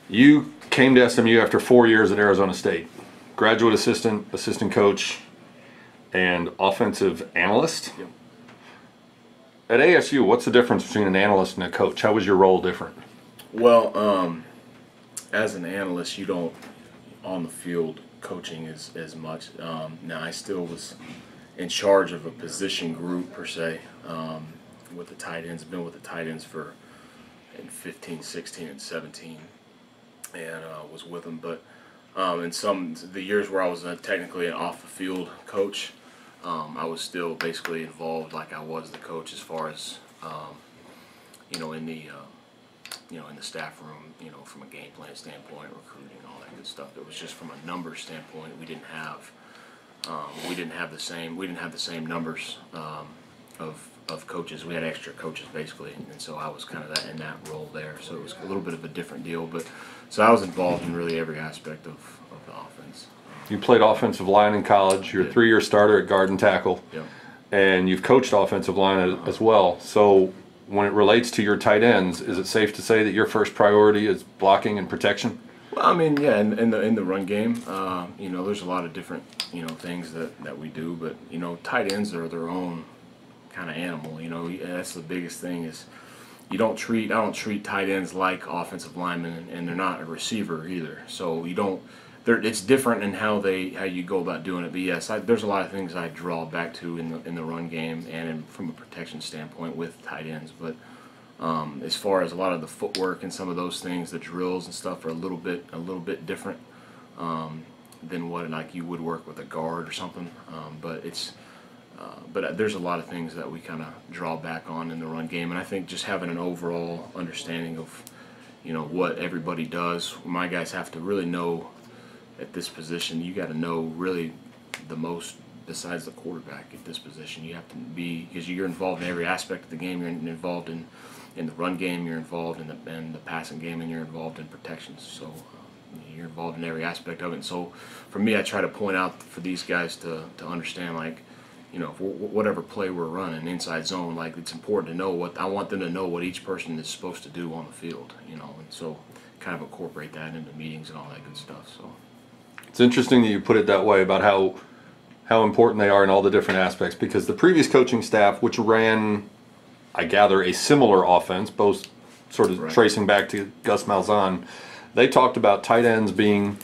You came to SMU after 4 years at Arizona State. Graduate assistant, assistant coach, and offensive analyst. Yep. At ASU, what's the difference between an analyst and a coach? How was your role different? Well, as an analyst, you don't on the field coaching as much. Now, I still was in charge of a position group per se with the tight ends. Been with the tight ends for in 15, 16, and 17, and was with them. But in the years where I was technically an off the field coach, I was still basically involved like I was the coach as far as in the in the staff room, from a game plan standpoint, recruiting, all that good stuff. It was just from a numbers standpoint, we didn't have the same numbers of coaches. We had extra coaches basically, and so I was kind of in that role there. So it was a little bit of a different deal, but so I was involved in really every aspect of the offense. You played offensive line in college. You're a 3-year starter at guard and tackle, Yep. and you've coached offensive line as well. So when it relates to your tight ends, is it safe to say that your first priority is blocking and protection? Well, I mean, yeah, in the run game, there's a lot of different things that we do, but tight ends are their own kind of animal. That's the biggest thing is I don't treat tight ends like offensive linemen, and they're not a receiver either. So it's different in how you go about doing it. But yes, there's a lot of things I draw back to in the run game and from a protection standpoint with tight ends. But as far as a lot of the footwork and some of those things, the drills and stuff are a little bit different than what like you would work with a guard or something. But there's a lot of things that we kind of draw back on in the run game, and I think just having an overall understanding of what everybody does. My guys have to really know at this position. You got to know really the most besides the quarterback at this position. You have to be, because you're involved in every aspect of the game. You're involved in the run game, you're involved in the passing game, and you're involved in protections. So you're involved in every aspect of it. And so for me, I try to point out for these guys to understand, like, whatever play we're running, inside zone, like, it's important to know I want them to know what each person is supposed to do on the field, and so kind of incorporate that into meetings and all that good stuff. So It's interesting that you put it that way about how important they are in all the different aspects, because the previous coaching staff, which ran, I gather, a similar offense, both sort of Right. tracing back to Gus Malzahn, they talked about tight ends being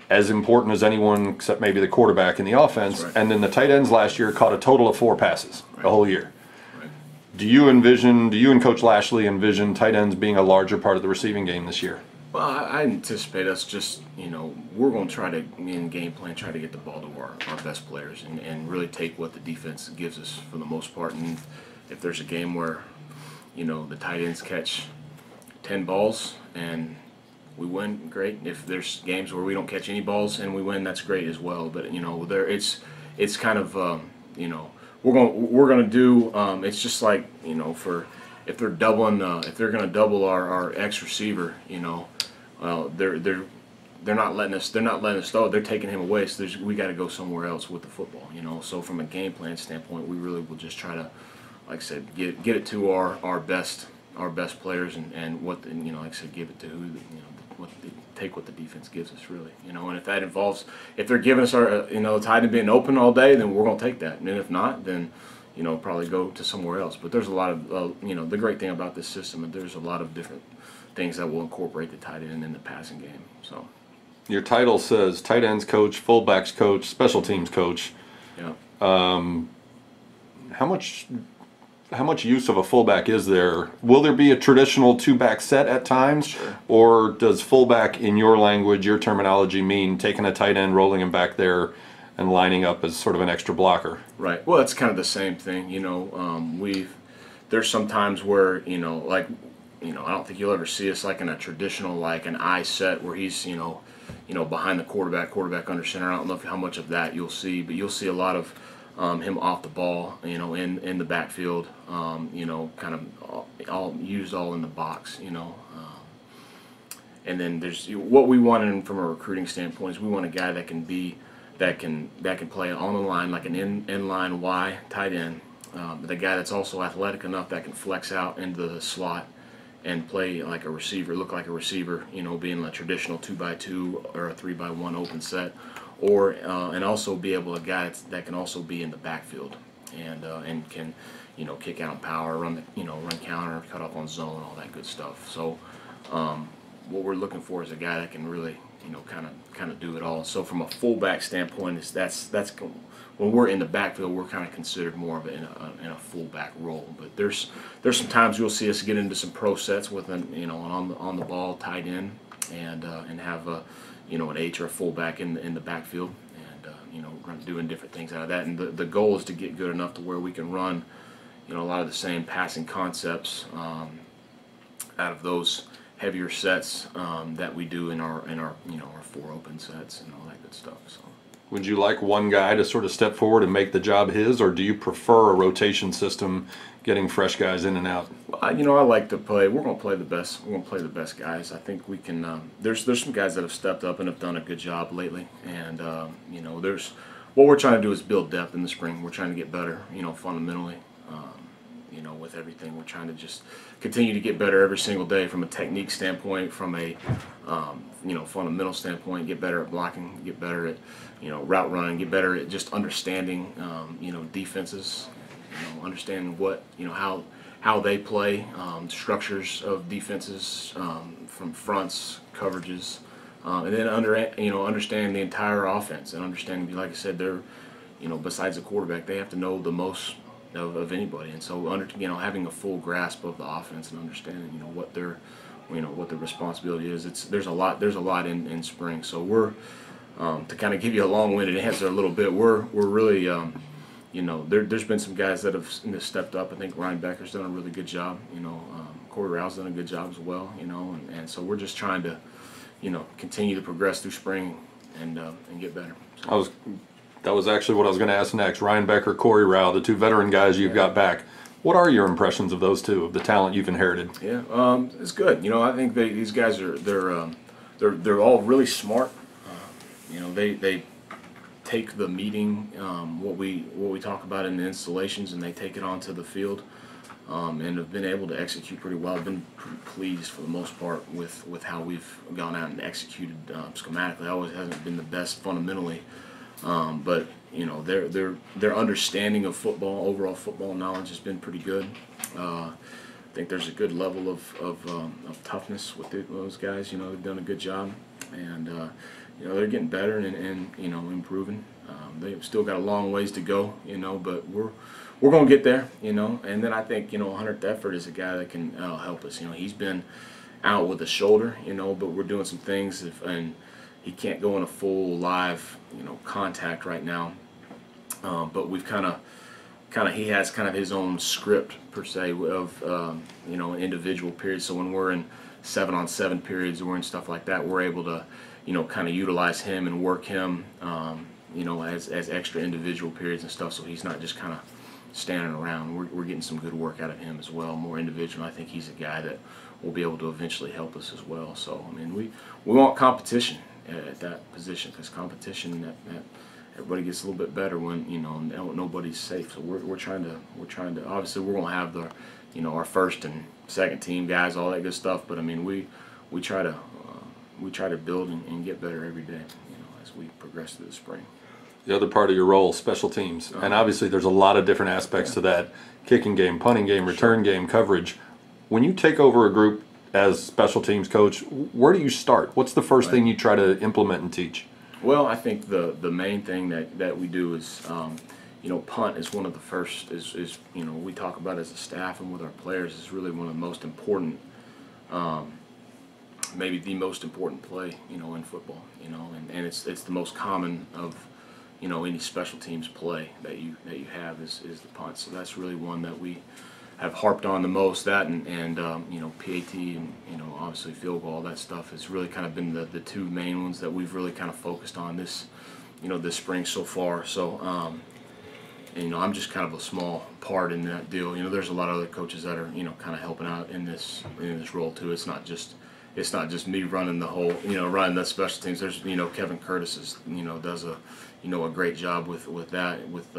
as important as anyone except maybe the quarterback in the offense. Right. And then the tight ends last year caught a total of 4 passes Right. the whole year. Right. Do you and Coach Lashley envision tight ends being a larger part of the receiving game this year? Well, I anticipate us just, we're going to try to, in game plan, try to get the ball to our best players and really take what the defense gives us for the most part. And if there's a game where, the tight ends catch 10 balls and we win, great. If there's games where we don't catch any balls and we win, that's great as well. But, it's kind of, we're going to do, it's just like, if they're going to double our X receiver, well, they're not letting us throw. They're taking him away. So we got to go somewhere else with the football. So from a game plan standpoint, we really will just try to, like I said, get it to our best players and what like I said, give it to who take what the defense gives us really. And if that involves, if they're giving us our tight end being open all day, then we're going to take that. And if not, then probably go to somewhere else. But there's a lot of, the great thing about this system is there's a lot of different things that will incorporate the tight end in the passing game. So Your title says tight ends coach, fullbacks coach, special teams coach. yeah. How much use of a fullback is there? Will there be a traditional 2-back set at times? Sure. Or does fullback, in your language, your terminology, mean taking a tight end, rolling him back there, and lining up as sort of an extra blocker? Right. Well, it's kind of the same thing. There's some times where I don't think you'll ever see us like in a traditional, like an I set where he's behind the quarterback under center. I don't know how much of that you'll see, but you'll see a lot of him off the ball, in the backfield, kind of all used all in the box, and then there's what we want from a recruiting standpoint is we want a guy that can play on the line like an inline Y tight end, but a guy that's also athletic enough that can flex out into the slot and play like a receiver, look like a receiver, you know, being a traditional 2x2 or a 3x1 open set, or and also be able a guy that can also be in the backfield and can, you know, kick out in power, run the, you know, run counter, cut off on zone, all that good stuff. So what we're looking for is a guy that can really, you know, kind of do it all. So from a fullback standpoint, that's when we're in the backfield, we're kind of considered more of in a fullback role. But there's some times you'll see us get into some pro sets with an, you know, on the ball tight end and have a, you know, an H or a fullback in the backfield, and you know, doing different things out of that. And the goal is to get good enough to where we can run, you know, a lot of the same passing concepts out of those heavier sets that we do in our you know, our 4 open sets and all that good stuff. So. Would you like one guy to sort of step forward and make the job his, or do you prefer a rotation system, getting fresh guys in and out? Well, you know, I like to play. We're going to play the best. We're going to play the best guys. I think we can. There's some guys that have stepped up and have done a good job lately, and you know, what we're trying to do is build depth in the spring. We're trying to get better, you know, fundamentally. You know, with everything, we're trying to just continue to get better every single day from a technique standpoint, from a you know, fundamental standpoint, get better at blocking, get better at, you know, route running, get better at just understanding, you know, defenses, you know, understanding what, you know, how they play, structures of defenses, from fronts, coverages, and then you know, understanding the entire offense and understanding, like I said, they're, you know, besides the quarterback, they have to know the most of anybody, and so you know, having a full grasp of the offense and understanding, you know, what their, you know, what the responsibility is. There's a lot in spring. So we're to kind of give you a long-winded answer a little bit. We're really you know, there's been some guys that have stepped up. I think Ryan Becker's done a really good job. You know, Corey Rowe's done a good job as well. You know, and so we're just trying to, you know, continue to progress through spring and get better. So. That was actually what I was going to ask next. Ryan Becker, Corey Rowe, the 2 veteran guys you've got back. What are your impressions of those 2, of the talent you've inherited? Yeah, it's good. You know, I think these guys are they're all really smart. You know, they take the meeting, what we talk about in the installations, and they take it onto the field, and have been able to execute pretty well. I've been pretty pleased for the most part with how we've gone out and executed schematically. Always hasn't been the best fundamentally. But you know, their understanding of football, overall football knowledge, has been pretty good. I think there's a good level of toughness with those guys. You know, they've done a good job, and you know, they're getting better and you know, improving. They've still got a long ways to go, you know, but we're going to get there, you know. And then I think, you know, Hunter Thetford is a guy that can help us. You know, he's been out with a shoulder, you know, but we're doing some things and he can't go in a full live, you know, contact right now, but we've he has kind of his own script per se of you know, individual periods. So when we're in 7-on-7 periods or in stuff like that, we're able to, you know, kind of utilize him and work him, you know, as extra individual periods and stuff. So he's not just kind of standing around. We're getting some good work out of him as well, more individual. I think he's a guy that will be able to eventually help us as well. So I mean, we want competition at that position, because competition that everybody gets a little bit better when, you know, nobody's safe. So we're trying to obviously we're gonna have the, you know, our first and second team guys, all that good stuff. But I mean, we try to build and get better every day, you know, as we progress through the spring. The other part of your role, special teams, and obviously there's a lot of different aspects to that: kicking game, punting game, return game, coverage. When you take over a group as special teams coach, where do you start? What's the first thing you try to implement and teach? Well, I think the main thing that we do is, you know, punt is one of the first, is you know, we talk about as a staff and with our players, is really one of the most important, maybe the most important play, you know, in football, you know, and it's the most common of, you know, any special teams play that you have is the punt. So that's really one that we have harped on the most. That and you know, PAT and, you know, obviously field goal, all that stuff has really kind of been the 2 main ones that we've really kind of focused on this, you know, this spring so far. So and, you know, I'm just kind of a small part in that deal. You know, there's a lot of other coaches that are, you know, kind of helping out in this role too. It's not just me running the whole, you know, running the special teams. There's, you know, Kevin Curtis is, you know, does a, you know, a great job with that, with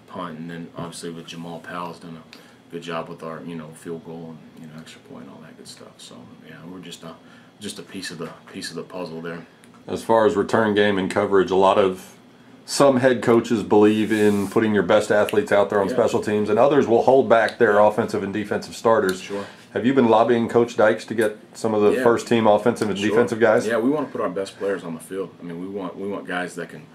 punt, and then obviously with Jamal Powell's done good job with our field goal and extra point and all that good stuff. So yeah, we're just a piece of the puzzle there. As far as return game and coverage, some head coaches believe in putting your best athletes out there on special teams, and others will hold back their offensive and defensive starters. Sure. Have you been lobbying Coach Dykes to get some of the first team offensive and defensive guys? Yeah, we want to put our best players on the field. I mean, we want guys that can,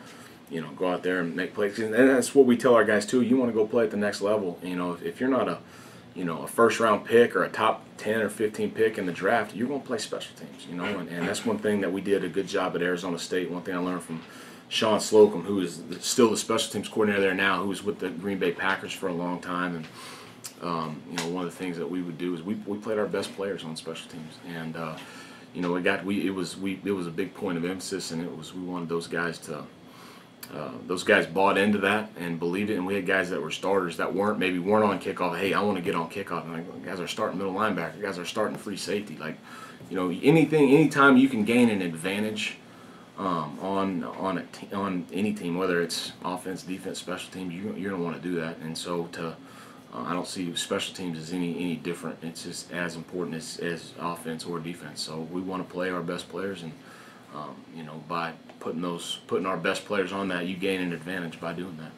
go out there and make plays. And that's what we tell our guys too. You want to go play at the next level. If you're not a first round pick or a top 10 or 15 pick in the draft, you're going to play special teams. And that's one thing that we did a good job at Arizona State. One thing I learned from Sean Slocum, who is still the special teams coordinator there now, who was with the Green Bay Packers for a long time, and one of the things that we would do is we played our best players on special teams, and it was a big point of emphasis, and we wanted those guys to. Those guys bought into that and believed it, and we had guys that were starters that weren't on kickoff. Hey, I want to get on kickoff. And guys are starting middle linebacker. Guys are starting free safety. Anytime you can gain an advantage on any team, whether it's offense, defense, special teams, you're going to want to do that. And so I don't see special teams as any different. It's just as important as offense or defense. So we want to play our best players, and by putting our best players on that, you gain an advantage by doing that.